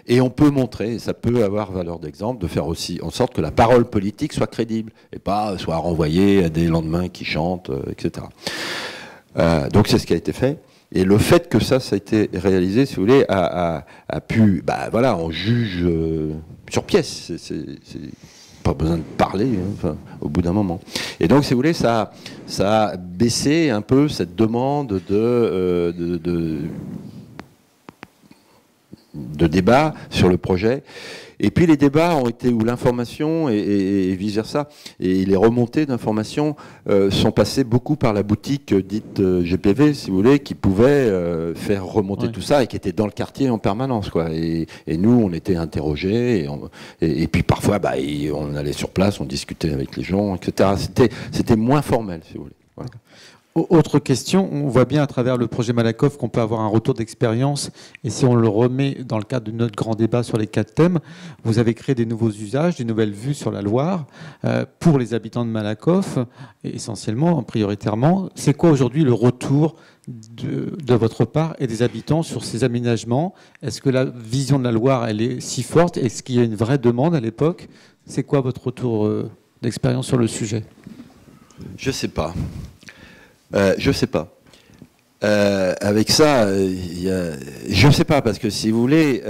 Et on peut montrer, et ça peut avoir valeur d'exemple, de faire aussi en sorte que la parole politique soit crédible, et pas soit renvoyée à des lendemains qui chantent, etc. Donc c'est ce qui a été fait. Et le fait que ça a été réalisé, si vous voulez, a pu... Bah voilà, on juge sur pièce. C'est pas besoin de parler, hein, enfin, au bout d'un moment. Et donc, si vous voulez, ça a baissé un peu cette demande de débat sur le projet. Et puis les débats ont été où l'information et vice-versa, et les remontées d'informations sont passées beaucoup par la boutique dite GPV, si vous voulez, qui pouvait faire remonter tout ça et qui était dans le quartier en permanence, quoi. Et nous, on était interrogés, et puis parfois, bah, on allait sur place, on discutait avec les gens, etc. C'était moins formel, si vous voulez. Voilà. Autre question, on voit bien à travers le projet Malakoff qu'on peut avoir un retour d'expérience, et si on le remet dans le cadre de notre grand débat sur les 4 thèmes, vous avez créé des nouveaux usages, des nouvelles vues sur la Loire pour les habitants de Malakoff, essentiellement, prioritairement. C'est quoi aujourd'hui le retour de votre part et des habitants sur ces aménagements? Est-ce que la vision de la Loire, elle est si forte? Est-ce qu'il y a une vraie demande à l'époque? C'est quoi votre retour d'expérience sur le sujet? Je sais pas. Je sais pas. Avec ça, je sais pas, parce que si vous voulez,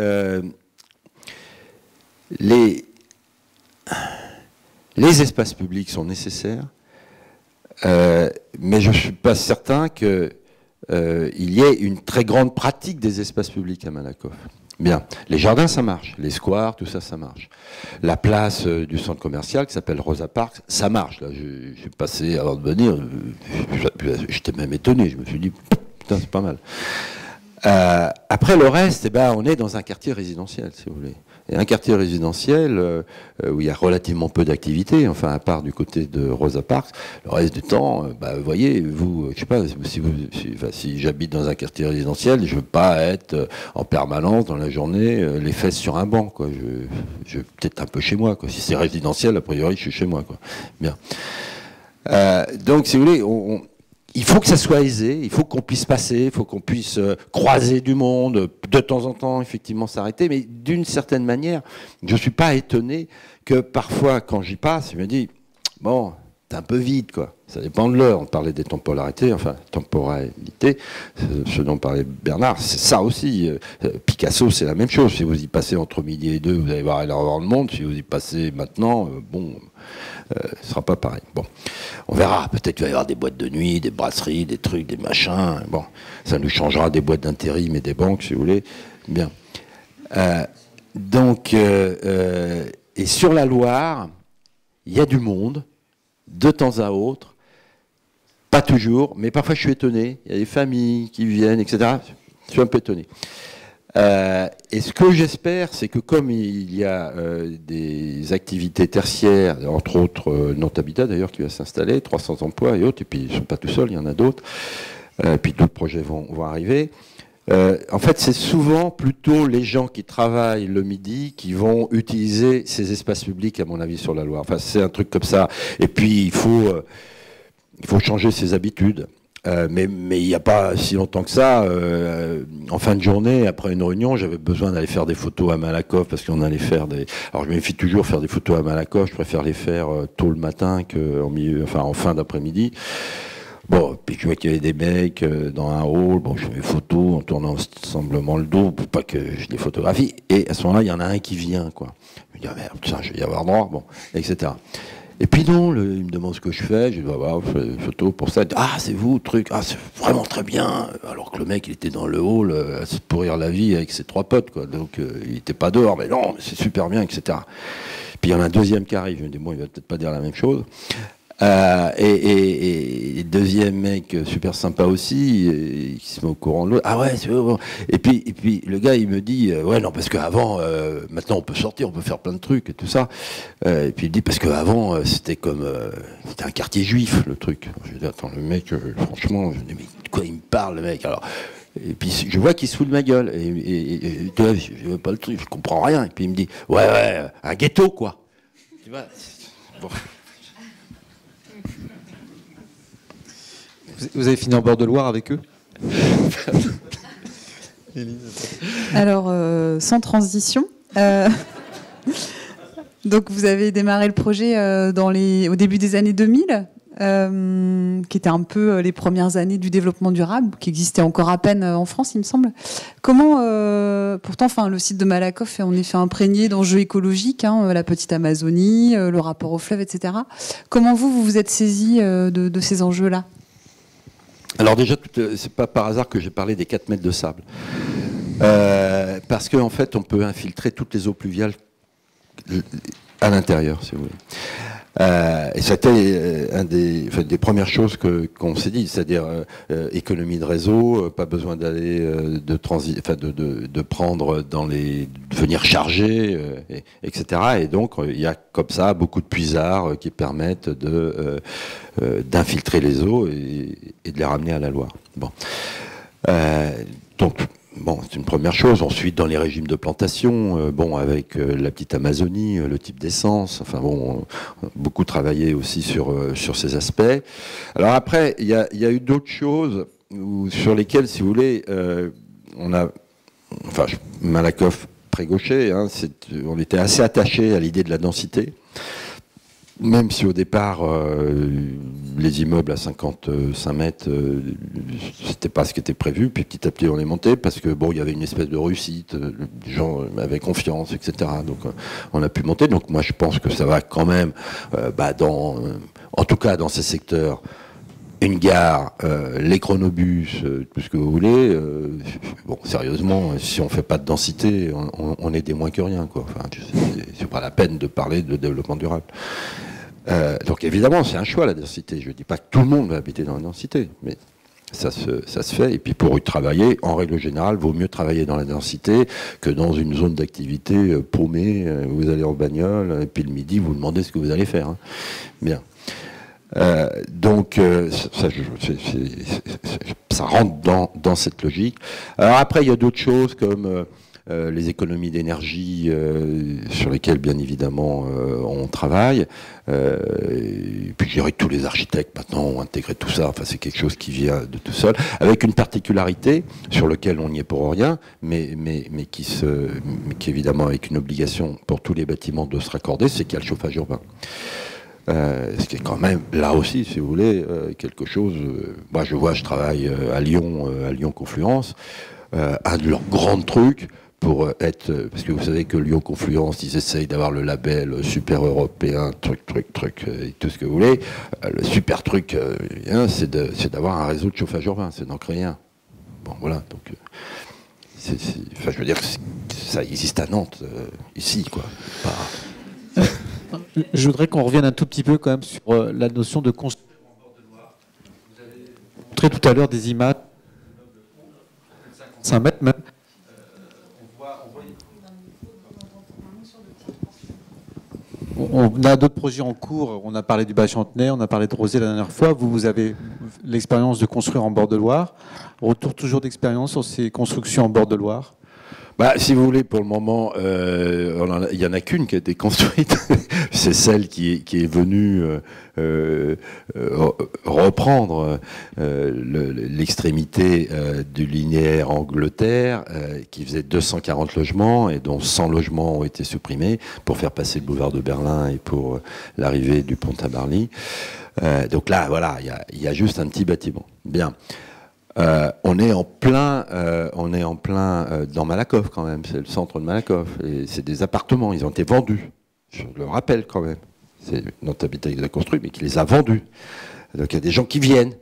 les espaces publics sont nécessaires, mais je ne suis pas certain qu'il y ait une très grande pratique des espaces publics à Malakoff. Bien, les jardins, ça marche. Les squares, tout ça, ça marche. La place du centre commercial, qui s'appelle Rosa Parks, ça marche. Là, j'ai passé, avant de venir, j'étais même étonné. Je me suis dit, putain, c'est pas mal. Après, le reste, eh ben, on est dans un quartier résidentiel, si vous voulez. Et un quartier résidentiel où il y a relativement peu d'activités, enfin, à part du côté de Rosa Parks, le reste du temps, bah, vous voyez, vous, je sais pas, si j'habite dans un quartier résidentiel, je veux pas être en permanence dans la journée, les fesses sur un banc, quoi. Je peut-être un peu chez moi, quoi. Si c'est résidentiel, a priori, je suis chez moi, quoi. Bien. Donc, si vous voulez, il faut que ça soit aisé, il faut qu'on puisse passer, il faut qu'on puisse croiser du monde, de temps en temps, effectivement, s'arrêter. Mais d'une certaine manière, je ne suis pas étonné que parfois, quand j'y passe, je me dis, bon, c'est un peu vide, quoi. Ça dépend de l'heure. On parlait des temporalités, ce dont parlait Bernard, c'est ça aussi. Picasso, c'est la même chose. Si vous y passez entre midi et 2, vous allez voir énormément de monde. Si vous y passez maintenant, ce ne sera pas pareil. Bon, on verra. Peut-être qu'il va y avoir des boîtes de nuit, des brasseries, des trucs, des machins. Bon, ça nous changera des boîtes d'intérim et des banques, si vous voulez. Bien. Et sur la Loire, il y a du monde, de temps à autre. Pas toujours, mais parfois je suis étonné. Il y a des familles qui viennent, etc. Je suis un peu étonné. Et ce que j'espère, c'est que comme il y a des activités tertiaires, entre autres Nantes Habitat d'ailleurs qui va s'installer, 300 emplois et autres, et puis ils ne sont pas tout seuls, il y en a d'autres, puis d'autres projets vont arriver. En fait, c'est souvent plutôt les gens qui travaillent le midi qui vont utiliser ces espaces publics, à mon avis, sur la Loire. Enfin, c'est un truc comme ça. Et puis, il faut changer ses habitudes. Mais il n'y a pas si longtemps que ça, en fin de journée, après une réunion, j'avais besoin d'aller faire des photos à Malakoff parce qu'on allait faire des... Alors je me méfie toujours faire des photos à Malakoff, je préfère les faire tôt le matin qu'en milieu, enfin en fin d'après-midi. Bon, puis je vois qu'il y avait des mecs dans un hall, bon, je fais mes photos en tournant semblement le dos pour pas que je les photographie. Et à ce moment-là, il y en a un qui vient, quoi. Je me dis, ah merde, putain, je vais y avoir droit, bon, etc. Et puis non, il me demande ce que je fais, je dis, bah, je fais des photos pour ça. Ah, c'est vous, truc, ah, c'est vraiment très bien. Alors que le mec, il était dans le hall à se pourrir la vie avec ses 3 potes, quoi. Donc, il était pas dehors, mais non, c'est super bien, etc. Puis il y en a un deuxième qui arrive, je me dis, bon, il va peut-être pas dire la même chose. Et deuxième mec super sympa aussi, qui se met au courant de l'autre. Ah ouais, c'est bon. Et puis le gars il me dit ouais non parce qu'avant maintenant on peut sortir, on peut faire plein de trucs et tout ça. Et puis il dit parce qu'avant c'était comme c'était un quartier juif le truc. Je dis attends le mec franchement je dis mais de quoi il me parle le mec alors. Et puis je vois qu'il se fout de ma gueule et je veux pas le truc, je comprends rien. Et puis il me dit ouais un ghetto quoi. Tu vois bon. Vous avez fini en bord de Loire avec eux? Alors, sans transition. Donc, vous avez démarré le projet au début des années 2000, qui étaient un peu les premières années du développement durable, qui existait encore à peine en France, il me semble. Comment, pourtant, le site de Malakoff est en effet imprégné d'enjeux écologiques, la petite Amazonie, le rapport au fleuve, etc. Comment vous vous êtes saisi de ces enjeux-là? Alors déjà, c'est pas par hasard que j'ai parlé des 4 mètres de sable. Parce qu'en fait, on peut infiltrer toutes les eaux pluviales à l'intérieur, si vous voulez. Et c'était des premières choses qu'on s'est dit, c'est-à-dire économie de réseau, pas besoin d'aller de prendre de venir charger, etc. Et donc il y a comme ça beaucoup de puisards qui permettent d'infiltrer les eaux et de les ramener à la Loire. Bon, donc. Bon, c'est une première chose. Ensuite, dans les régimes de plantation, avec la petite Amazonie, le type d'essence, beaucoup travaillé aussi sur ces aspects. Alors après, il y a eu d'autres choses sur lesquelles, si vous voulez, Malakoff pré-gaucher, on était assez attaché à l'idée de la densité. Même si au départ, les immeubles à 55 mètres, c'était pas ce qui était prévu, puis petit à petit on est monté parce que il y avait une espèce de réussite, les gens avaient confiance, etc. Donc on a pu monter. Donc moi je pense que ça va quand même, en tout cas dans ces secteurs, une gare, les chronobus, tout ce que vous voulez. Sérieusement, si on fait pas de densité, on est des moins que rien, quoi. Enfin, c'est pas la peine de parler de développement durable. Donc évidemment, c'est un choix la densité. Je dis pas que tout le monde va habiter dans la densité, mais ça se fait. Et puis pour y travailler, en règle générale, vaut mieux travailler dans la densité que dans une zone d'activité paumée. Vous allez en bagnole et puis le midi, vous demandez ce que vous allez faire. Hein. Bien. Ça rentre dans cette logique. Alors après, il y a d'autres choses comme les économies d'énergie sur lesquelles, bien évidemment, on travaille. Et puis, je dirais que tous les architectes, maintenant, ont intégré tout ça. Enfin, c'est quelque chose qui vient de tout seul, avec une particularité sur laquelle on n'y est pour rien, mais qui évidemment, avec une obligation pour tous les bâtiments de se raccorder, c'est qu'il y a le chauffage urbain. Ce qui est quand même, là aussi, si vous voulez, quelque chose... moi, je travaille à Lyon Confluence. Un de leurs grands trucs, parce que vous savez que Lyon Confluence, ils essayent d'avoir le label super européen, truc, et tout ce que vous voulez. Le super truc, c'est d'avoir un réseau de chauffage urbain, c'est d'en créer un. Bon, voilà, donc... je veux dire que ça existe à Nantes, ici, quoi. Je voudrais qu'on revienne un tout petit peu quand même sur la notion de construire en bord de Loire. Vous avez montré tout à l'heure des images de 55 mètres même. On a d'autres projets en cours. On a parlé du Bas-Chantenay, on a parlé de Rosé la dernière fois. Vous avez l'expérience de construire en bord de Loire. Retour toujours d'expérience sur ces constructions en bord de Loire. Si vous voulez, pour le moment, il n'y en a qu'une qui a été construite. C'est celle qui est venue reprendre l'extrémité du linéaire Angleterre, qui faisait 240 logements et dont 100 logements ont été supprimés pour faire passer le boulevard de Berlin et pour l'arrivée du pont à Marly. Donc là, voilà, il y a juste un petit bâtiment. Bien. On est en plein dans Malakoff quand même. C'est le centre de Malakoff. Et c'est des appartements. Ils ont été vendus. Je le rappelle quand même. C'est notre habitat qui les a construits, mais qui les a vendus. Donc il y a des gens qui viennent.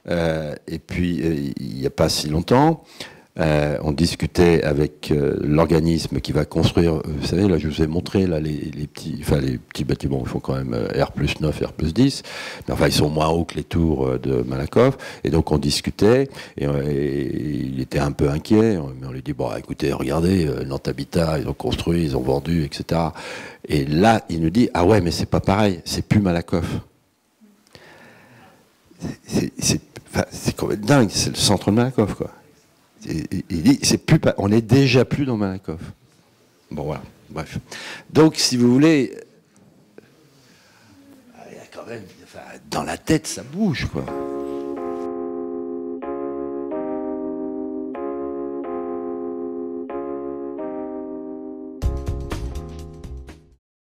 Et puis il n'y a pas si longtemps, on discutait avec l'organisme qui va construire. Vous savez, là, je vous ai montré là les petits bâtiments. Ils font quand même R+9, R+10. Mais enfin, ils sont moins hauts que les tours de Malakoff. Et donc, on discutait. Et il était un peu inquiet. Mais on lui dit bon, écoutez, regardez, Nantes Habitat, ils ont construit, ils ont vendu, etc. Et là, il nous dit ah ouais, mais c'est pas pareil. C'est plus Malakoff. C'est quand même dingue. C'est le centre de Malakoff, quoi. Il dit, on est déjà plus dans Malakoff. Bon, voilà, bref. Donc, si vous voulez, il y a quand même, dans la tête, ça bouge, quoi.